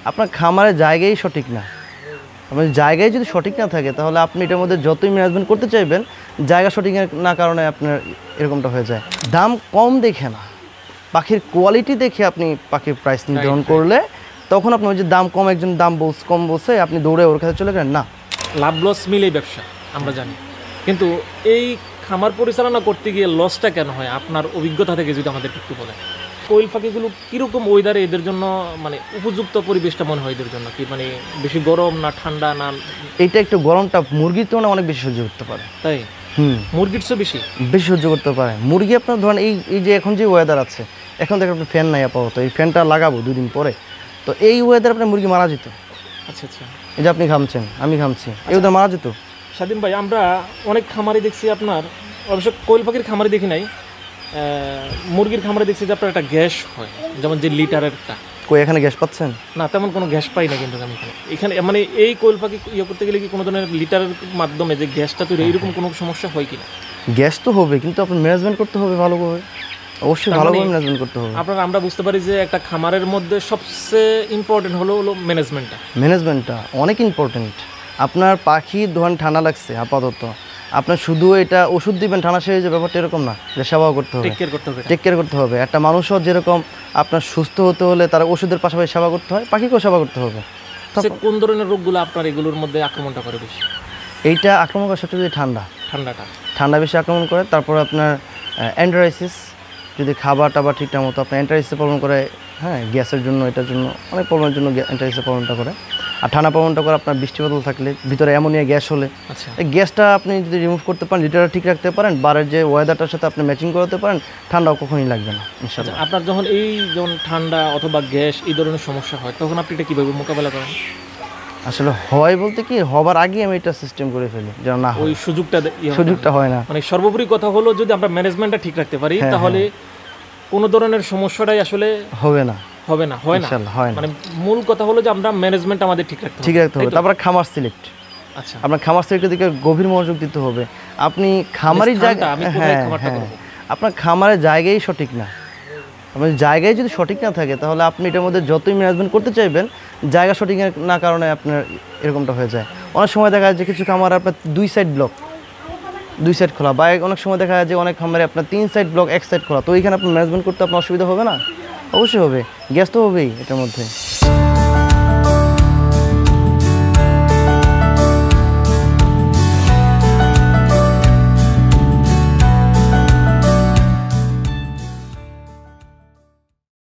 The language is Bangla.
আপনার খামারের জায়গাই সঠিক না। আপনার জায়গায় যদি সঠিক না থাকে তাহলে আপনি এটার মধ্যে যতই ম্যানেজমেন্ট করতে চাইবেন, জায়গা সঠিক না কারণে আপনার এরকমটা হয়ে যায়। দাম কম দেখে না, পাখির কোয়ালিটি দেখে আপনি পাখির প্রাইস নির্ধারণ করলে তখন আপনি ওই যে দাম কম, একজন দাম কম বলছে আপনি দৌড়ে ওর কাছে চলে গেলেন না। লাভ লস মিলেই ব্যবসা আমরা জানি, কিন্তু এই খামার পরিচালনা করতে গিয়ে লসটা কেন হয় আপনার অভিজ্ঞতা থেকে যদি আমাদের একটু বলেন। কোয়েল পাখিগুলো কীরকম ওয়েদারে এদের জন্য মানে উপযুক্ত পরিবেশটা মনে হয় এদের জন্য? কি মানে বেশি গরম না ঠান্ডা না? এইটা একটু গরমটা মুরগির তুলনায় অনেক বেশি সহ্য করতে পারে। তাই? মুরগির চেয়ে বেশি সহ্য করতে পারে মুরগি। আপনার ধরেন এই যে এখন যে ওয়েদার আছে, এখন দেখেন আপনার ফ্যান নাই আপাতত, এই ফ্যানটা লাগাবো 2 দিন পরে, তো এই ওয়েদার আপনার মুরগি মারা যেত। আচ্ছা আচ্ছা, এই যে আপনি ঘামছেন, আমি ঘামছি, এই ওয়েদার মারা যেত। স্বাধীন ভাই, আমরা অনেক খামারে দেখছি আপনার, অবশ্য কোয়েল পাখির খামারে দেখি নাই, মুরগির খামারে দেখছি যে আপনার একটা গ্যাস হয়, যেমন যে লিটারেরটা। কই এখানে গ্যাস পাচ্ছেন? না, তেমন কোনো গ্যাস পাই না কিন্তু আমি এখানে মানে এই কোয়েল পাখি ইয়ে করতে গেলে কি কোনো ধরনের লিটারের মাধ্যমে যে গ্যাসটা তৈরি, এরকম কোনো সমস্যা হয় কিনা? গ্যাস তো হবে, কিন্তু আপনার ম্যানেজমেন্ট করতে হবে ভালোভাবে, অবশ্যই ভালোভাবে ম্যানেজমেন্ট করতে হবে। আপনারা আমরা বুঝতে পারি যে একটা খামারের মধ্যে সবচেয়ে ইম্পর্টেন্ট হলো ম্যানেজমেন্টটা অনেক ইম্পর্টেন্ট। আপনার পাখি ধরেন ঠান্ডা লাগছে আপাতত, আপনার শুধু এটা ওষুধ দিবেন ঠান্ডা সেরে যে ব্যাপারটা এরকম না, যে সেবা করতে হবে, টেক কেয়ার করতে হবে। একটা মানুষও যেরকম আপনার সুস্থ হতে হলে তার ওষুধের পাশাপাশি সেবা করতে হয়, পাখিকেও সেবা করতে হবে। কোন ধরনের রোগগুলো আপনার এগুলোর মধ্যে আক্রমণটা করে বেশি? এইটা আক্রমণ করে সবচেয়ে ঠান্ডা বেশি আক্রমণ করে। তারপর আপনার অ্যান্টারাইসিস, যদি খাবার টাবার ঠিকঠাক মতো আপনার অ্যান্টারাইসিসে প্রবলেম করে, হ্যাঁ গ্যাসের জন্য, এটার জন্য অনেক প্রবলেমের জন্য অ্যান্টারাইসিসে প্রবলেমটা করে। আর ঠান্ডা প্রবলেমটা করে আপনার বৃষ্টি বাদল থাকলে ভিতরে অ্যামোনিয়া গ্যাস হলে, এই গ্যাসটা আপনি যদি রিমুভ করতে পারেন, লিটারটা ঠিক রাখতে পারেন, বারের যে ওয়েদারটার সাথে আপনি ম্যাচিং করাতে পারেন, ঠান্ডাও কখনোই লাগবে না ইনশাআল্লাহ। আপনার যখন ঠান্ডা অথবা গ্যাস এই ধরনের সমস্যা হয় তখন আপনি এটা কীভাবে মোকাবেলা করেন? আসলে হয় বলতে কি, হবার আগে আমি এটা সিস্টেম করে ফেলি যেন না ওই সুযোগটা হয় না। মানে সর্বোপরি কথা হলো যদি আমরা ম্যানেজমেন্টটা ঠিক রাখতে পারি তাহলে কোনো ধরনের সমস্যাটাই আসলে হয় না। মানে মূল কথা হলো যে আমরা ম্যানেজমেন্ট আমাদের ঠিক রাখতে হবে। তারপর খামার সিলেক্ট, আচ্ছা আপনার খামার সিলেক্টের দিকে গভীর মনোযোগ দিতে হবে। আপনি খামারের জায়গা, আপনার খামারের জায়গাই সঠিক না। আপনার জায়গায় যদি সঠিক না থাকে তাহলে আপনি এটার মধ্যে যতই ম্যানেজমেন্ট করতে চাইবেন, জায়গা সঠিক না কারণে আপনার এরকমটা হয়ে যায়। অনেক সময় দেখা যায় যে কিছু খামার আপনার 2 সাইড ব্লক, 2 সাইড খোলা, বা অনেক সময় দেখা যায় যে অনেক খামারে আপনার 3 সাইড ব্লক 1 সাইড খোলা, তো এইখানে আপনার ম্যানেজমেন্ট করতে আপনার অসুবিধা হবে না? অবশ্যই হবে, গ্যাস তো হবেই এটার মধ্যে।